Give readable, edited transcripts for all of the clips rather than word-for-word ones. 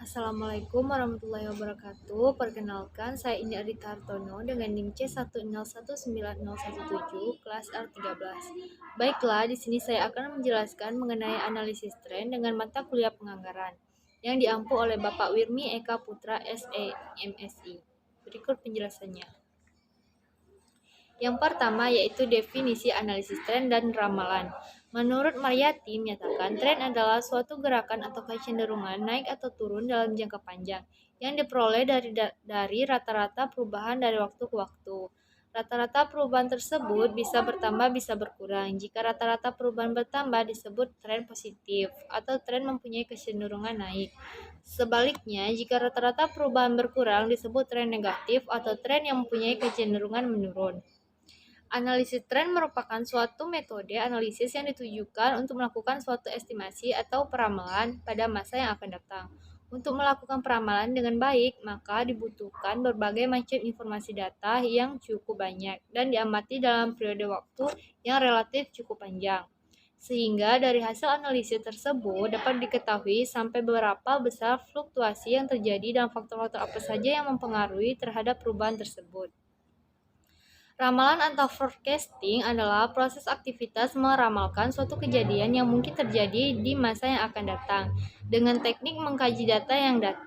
Assalamualaikum warahmatullahi wabarakatuh. Perkenalkan, saya Indi Adita Hartono dengan NIM C1019017 kelas R13. Baiklah, di sini saya akan menjelaskan mengenai analisis tren dengan mata kuliah penganggaran yang diampu oleh Bapak Wirmi Eka Putra SE MSI. Berikut penjelasannya. Yang pertama yaitu definisi analisis tren dan ramalan. Menurut Mariyati menyatakan tren adalah suatu gerakan atau kecenderungan naik atau turun dalam jangka panjang yang diperoleh dari rata-rata perubahan dari waktu ke waktu. Rata-rata perubahan tersebut bisa bertambah bisa berkurang. Jika rata-rata perubahan bertambah disebut tren positif atau tren mempunyai kecenderungan naik. Sebaliknya, jika rata-rata perubahan berkurang disebut tren negatif atau tren yang mempunyai kecenderungan menurun. Analisis tren merupakan suatu metode analisis yang ditujukan untuk melakukan suatu estimasi atau peramalan pada masa yang akan datang. Untuk melakukan peramalan dengan baik, maka dibutuhkan berbagai macam informasi data yang cukup banyak dan diamati dalam periode waktu yang relatif cukup panjang. Sehingga dari hasil analisis tersebut dapat diketahui sampai berapa besar fluktuasi yang terjadi dan faktor-faktor apa saja yang mempengaruhi terhadap perubahan tersebut. Ramalan atau forecasting adalah proses aktivitas meramalkan suatu kejadian yang mungkin terjadi di masa yang akan datang dengan teknik mengkaji data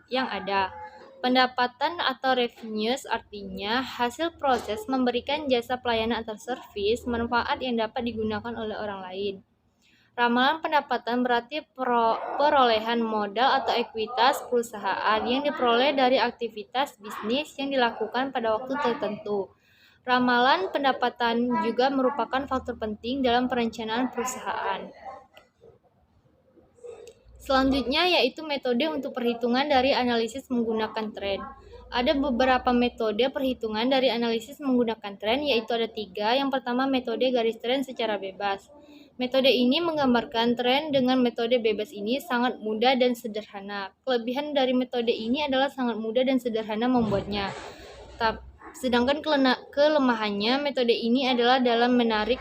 yang ada. Pendapatan atau revenues artinya hasil proses memberikan jasa pelayanan atau servis manfaat yang dapat digunakan oleh orang lain. Ramalan pendapatan berarti perolehan modal atau ekuitas perusahaan yang diperoleh dari aktivitas bisnis yang dilakukan pada waktu tertentu. Ramalan pendapatan juga merupakan faktor penting dalam perencanaan perusahaan. Selanjutnya yaitu metode untuk perhitungan dari analisis menggunakan tren. Ada beberapa metode perhitungan dari analisis menggunakan tren, yaitu ada 3. Yang pertama metode garis tren secara bebas. Metode ini menggambarkan tren dengan metode bebas ini sangat mudah dan sederhana. Kelebihan dari metode ini adalah sangat mudah dan sederhana membuatnya. Sedangkan kelemahannya metode ini adalah dalam menarik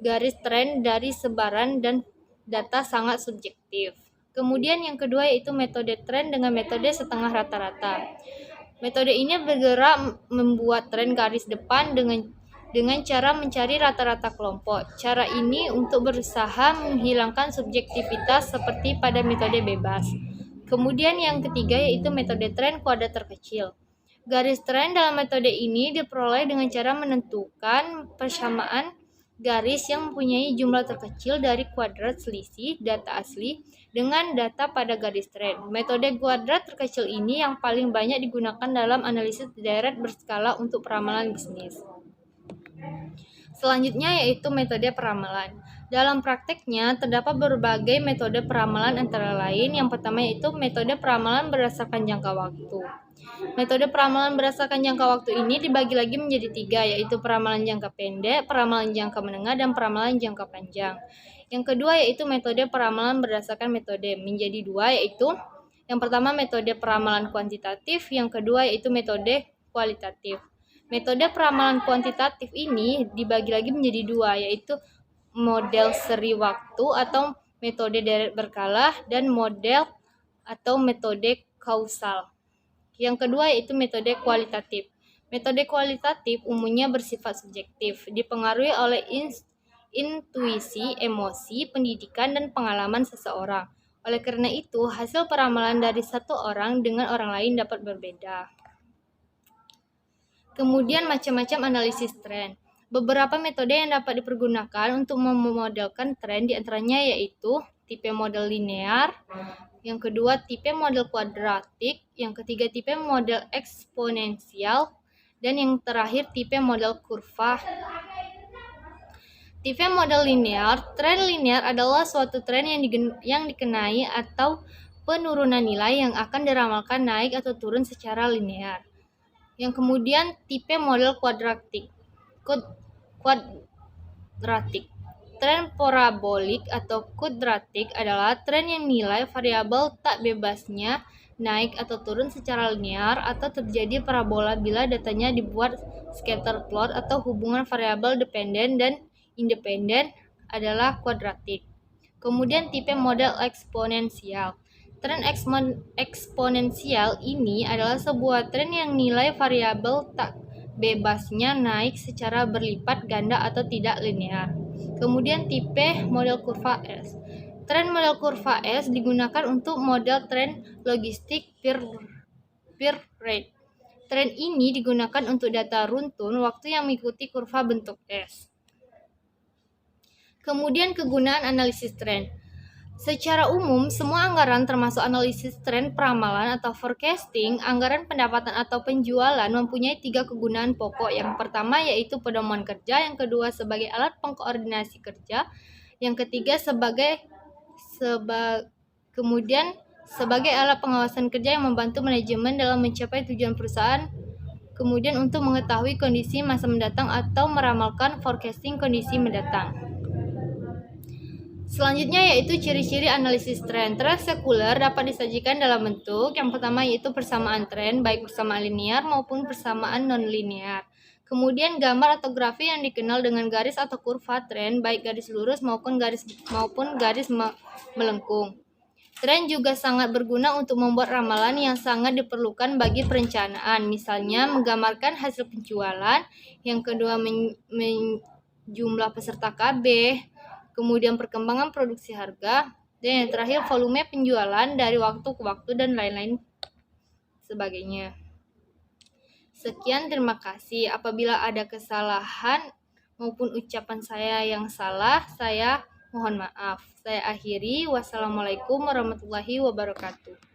garis tren dari sebaran dan data sangat subjektif. Kemudian yang kedua yaitu metode tren dengan metode setengah rata-rata. Metode ini bergerak membuat tren garis depan dengan cara mencari rata-rata kelompok. Cara ini untuk berusaha menghilangkan subjektivitas seperti pada metode bebas. Kemudian yang ketiga yaitu metode tren kuadrat terkecil. Garis tren dalam metode ini diperoleh dengan cara menentukan persamaan garis yang mempunyai jumlah terkecil dari kuadrat selisih data asli dengan data pada garis tren. Metode kuadrat terkecil ini yang paling banyak digunakan dalam analisis deret berskala untuk peramalan bisnis. Selanjutnya yaitu metode peramalan. Dalam prakteknya, terdapat berbagai metode peramalan antara lain. Yang pertama yaitu metode peramalan berdasarkan jangka waktu. Metode peramalan berdasarkan jangka waktu ini dibagi lagi menjadi 3, yaitu peramalan jangka pendek, peramalan jangka menengah, dan peramalan jangka panjang. Yang kedua yaitu metode peramalan berdasarkan metode menjadi 2, yaitu yang pertama metode peramalan kuantitatif, yang kedua yaitu metode kualitatif. Metode peramalan kuantitatif ini dibagi lagi menjadi 2, yaitu model seri waktu atau metode deret berkala dan model atau metode kausal. Yang kedua yaitu metode kualitatif. Metode kualitatif umumnya bersifat subjektif, dipengaruhi oleh intuisi, emosi, pendidikan, dan pengalaman seseorang. Oleh karena itu, hasil peramalan dari satu orang dengan orang lain dapat berbeda. Kemudian macam-macam analisis tren. Beberapa metode yang dapat dipergunakan untuk memodelkan tren diantaranya yaitu tipe model linear, yang kedua tipe model kuadratik, yang ketiga tipe model eksponensial, dan yang terakhir tipe model kurva. Tipe model linear, tren linear adalah suatu tren yang dikenai atau penurunan nilai yang akan diramalkan naik atau turun secara linear. Yang kemudian tipe model kuadratik. Tren parabolik atau kuadratik adalah tren yang nilai variabel tak bebasnya naik atau turun secara linear atau terjadi parabola bila datanya dibuat scatter plot atau hubungan variabel dependen dan independen adalah kuadratik. Kemudian tipe model eksponensial. Tren eksponensial ini adalah sebuah tren yang nilai variabel tak bebasnya naik secara berlipat ganda atau tidak linear. Kemudian tipe model kurva S. Tren model kurva S digunakan untuk model tren logistik peer rate. Tren ini digunakan untuk data runtun waktu yang mengikuti kurva bentuk S. Kemudian kegunaan analisis tren. Secara umum, semua anggaran termasuk analisis tren peramalan atau forecasting, anggaran pendapatan atau penjualan mempunyai 3 kegunaan pokok. Yang pertama yaitu pedoman kerja, yang kedua sebagai alat pengkoordinasi kerja, yang ketiga kemudian sebagai alat pengawasan kerja yang membantu manajemen dalam mencapai tujuan perusahaan, kemudian untuk mengetahui kondisi masa mendatang atau meramalkan forecasting kondisi mendatang. Selanjutnya yaitu ciri-ciri analisis tren. Tren sekuler dapat disajikan dalam bentuk yang pertama yaitu persamaan tren, baik persamaan linear maupun persamaan non-linear. Kemudian gambar atau grafik yang dikenal dengan garis atau kurva tren, baik garis lurus maupun garis melengkung. Tren juga sangat berguna untuk membuat ramalan yang sangat diperlukan bagi perencanaan, misalnya menggambarkan hasil penjualan, yang kedua jumlah peserta KB, kemudian perkembangan produksi harga, dan yang terakhir volume penjualan dari waktu ke waktu dan lain-lain sebagainya. Sekian, terima kasih. Apabila ada kesalahan maupun ucapan saya yang salah, saya mohon maaf. Saya akhiri. Wassalamualaikum warahmatullahi wabarakatuh.